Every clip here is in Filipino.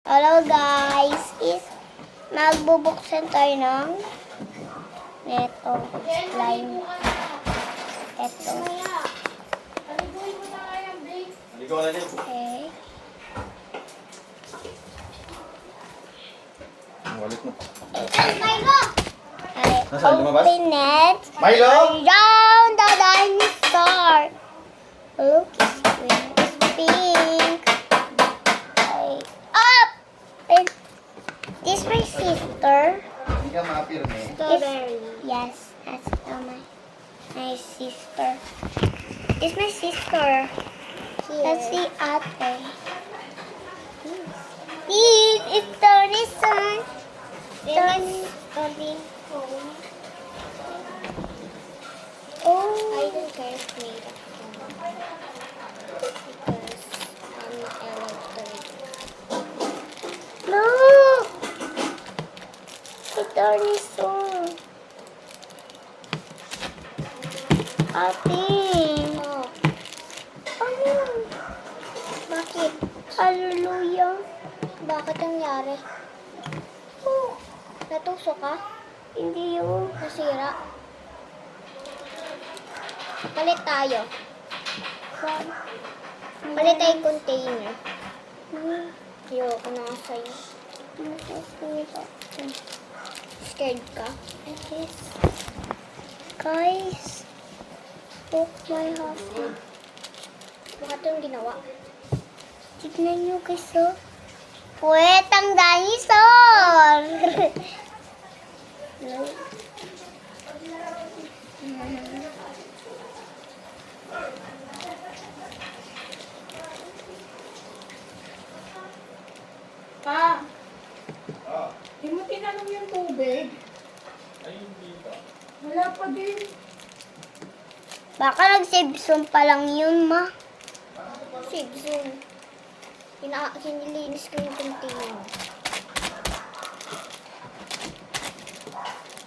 Hello guys, magbubuksan tayo ng neto slime. Eto. Okay. Wallet mo. I open it Milo! around the dinosaur. Look, it's pink. Up! This my sister. Hindi ka makapirme. Strawberry. Yes, that's my sister. It's my sister. Let's see ate. Please, it's Tony son. Tony. Oh. I don't care if made up because I'm electric. Look! It's Tony son. Ate. Oh. Ano? Bakit? Hallelujah. Bakit nangyari? Oh. Natusok ka? Hindi yun. Nasira. Palit tayo. Palit tayo container. Ayoko na nga sa'yo. Scared ka? I guess. Guys. Look my husband. Bakit yung ginawa? Tignan nyo guys, oh. Puwet ang dinosaur! Pa, di mo tinanong yung tubig? Ay, hindi ka. Wala pa din. Baka nag-save soon pa lang yun, ma. Save soon. Kinilinis ko yung container.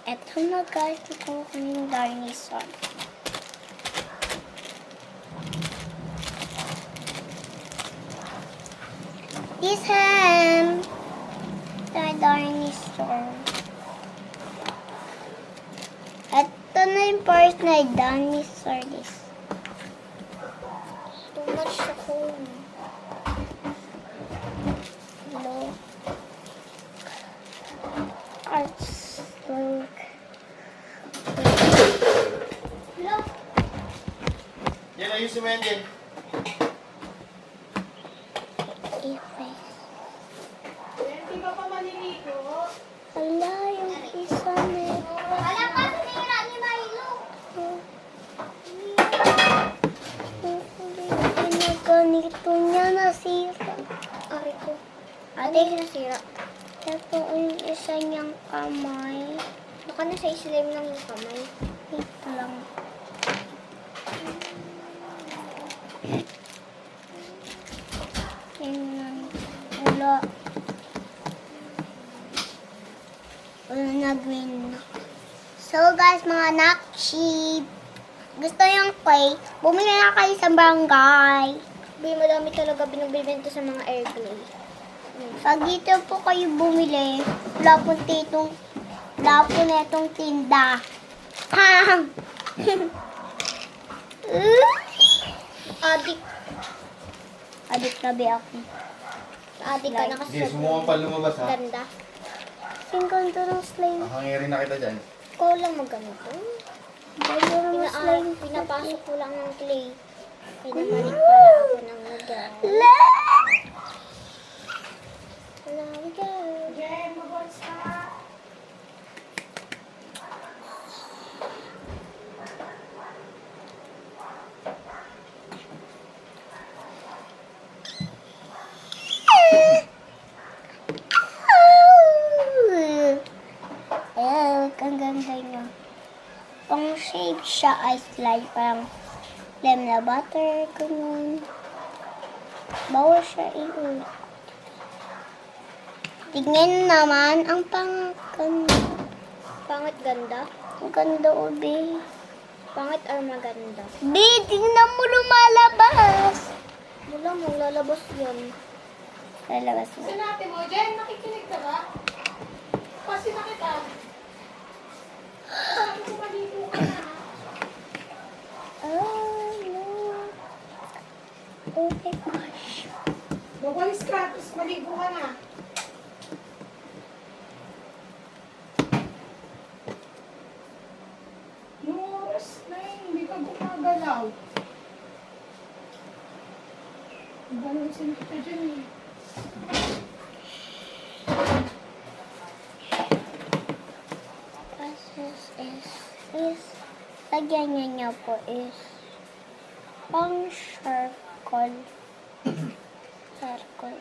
Eto na guys, ito ko yung dinosaur. This ham. The dinosaur. Ito na yung first na dinosaur this. Too much sa home. Look. Arts. Look. Look. Yan, ayusin mo yan din. Di ba pa maliligo? Hala, yung isa na. Hala pa, sinira ni Milo. Ganito niya nasira. Ari ko. Ate, nasira. Ito yung isa niyang kamay. Baka nasa islam lang yung kamay. Wait lang. Tingnan. Wala. Wala na green na. So guys, mga nakshi, gusto yung clay, bumili na kayo sa barangay. Madami talaga binagbibenta sa mga air clay. Pag dito po kayo bumili, wala po na itong tinda. Ha! Adik. Adik na ba ako? Adik ka na kasi Hindi, sumukan pa lumabas ha. ganda. Ang ganda ng slime. Hangirin na kita dyan. Ikaw lang magganito. Ganda ng slime. Pinapasok ko lang ng clay. Pinamalik pala ako ng lugar. Wala lugar. Yeah, mabuhos ka. Ang ganda niya. Pang shape siya ay slide. Parang lemon na butter. Ganun. Bawal siya iulak. Tingnan naman ang pangkanda. Pangit ganda? Ang ganda, Ubi. Pangit or maganda? Bi, tingnan mo lumalabas. Wala mo, lalabas yan. Lalabas mo. Sinate mo, Jen, nakikinig ka ba? Kasi nakita. Sabi ko maligo ka na. Oh, no. Oh my gosh. Bawalis ka, tapos maligo ka na. Yung oras na yun, hindi ka gumagalaw. Balansin kita dyan eh. Lagyan niya po is pang circle. Circle.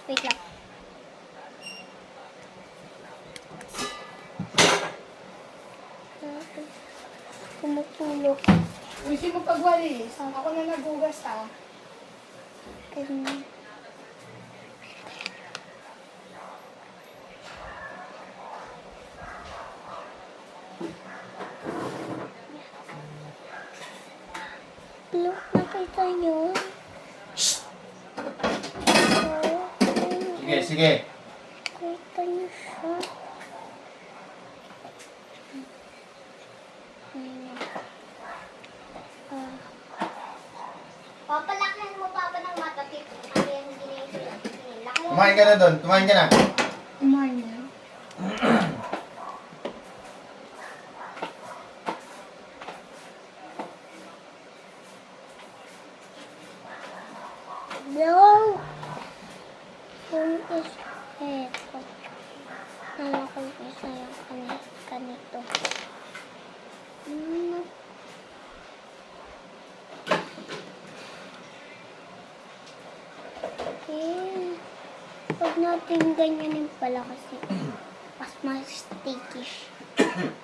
Wait lang. Kumutulog. Uy, sino pagwalis? Ako na nagugas ha. Ganyan. Look, nakita nyo? Sige, sige. Nakita nyo siya. Papalakihan mo papa ng mata, Tito. Ano yan, hindi na ito lang. Kumain ka na doon. Kumain ka na. Kumain niya. No! Kung is eto. Nala ko isa yung kanito. Okay. Huwag natin ganyanin pala kasi mas stickish.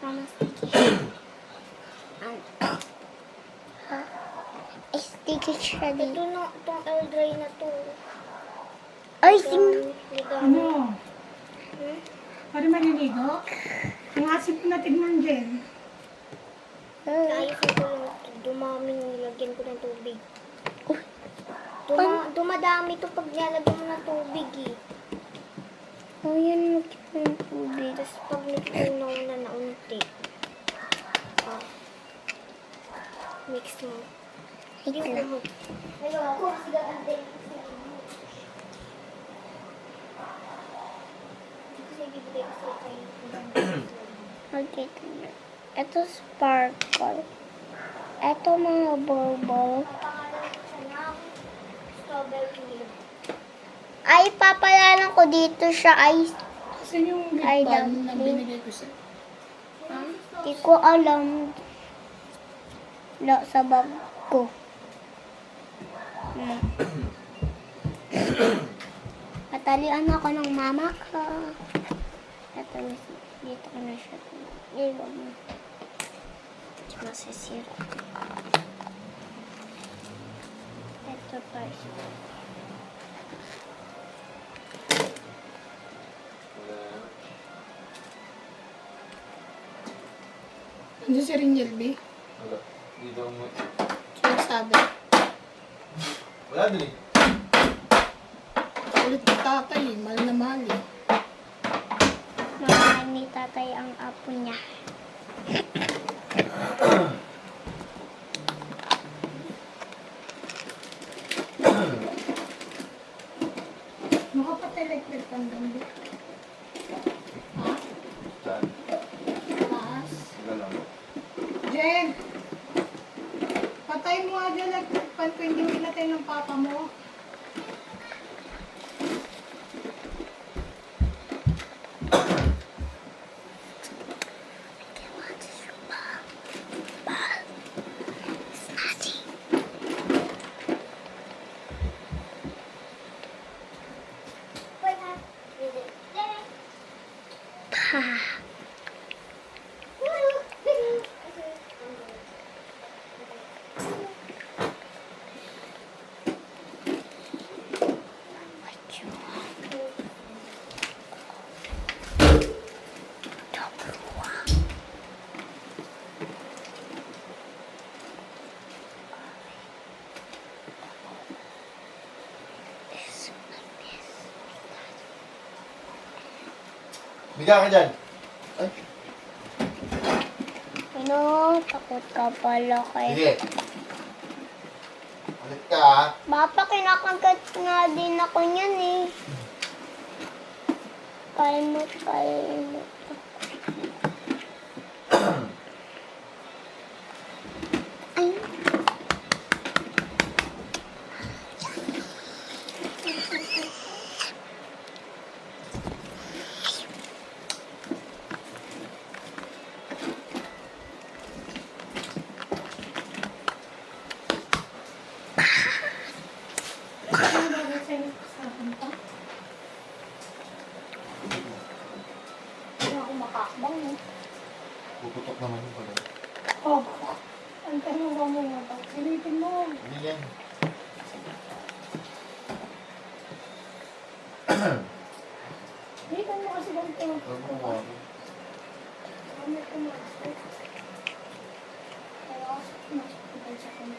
Mas stickish. Stickish siya dito. Ito na, itong air dry na to. Ay, Ano? Pari maliligo? Ang asip na tignan dyan. Ayos ko lang. Dumaming nilagyan ko ng tubig. Dumadami to pag nilagyan mo ng tubig eh. Oh, yan magkita ng tubig. Tapos pag nagtunaw na naunti. Mix mo. Hindi mo. Ayaw ako. Sige, antay. Okay, ito sparkle. Ito mga bubble. Ay, papalanan ko dito siya ay Saan yung lip Ay, balm na dami. binigay ko sa'yo? di ko alam. Wala sa bag ko. Patalian ako ng mama ko. Ito, dito ko na siya. Iwan mo. Masisira. Ito pa siya. Ano si Ringel B? Wala. Dito mo. Sino sabi? Wala din eh. Ulit ni tatay, mahal na mahal eh. Mahal ni tatay ang apo niya. Nakapatelektrek ang gambi. Ha? Saan? Taas. Wala lang. Jen! Patay mo nga dyan electric fan ko, hindi pinatay ng papa mo. Biga ka dyan. Ay, Ano, takot ka pala kay... sige. Ulit ka ha. Papa, kinakagat nga din ako niyan eh. Kalimot. Ay. Ano ba sa'yo sa punta? Hindi ako makakbang eh. Puputok naman yung pala. Oh, ang tanong ko muna to. Silipin mo. Hindi yan. Silipin mo kasi ganito. Huwag mo mo ako. Ano ko mo? Kaya kasi nakikita sa kanya.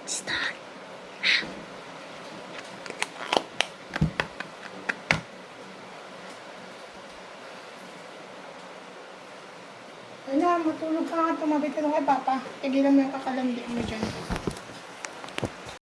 Start. Ano, matulog ka nga, tumabi ka lang kay Papa. Tigilan mo yung kakalandi mo dyan.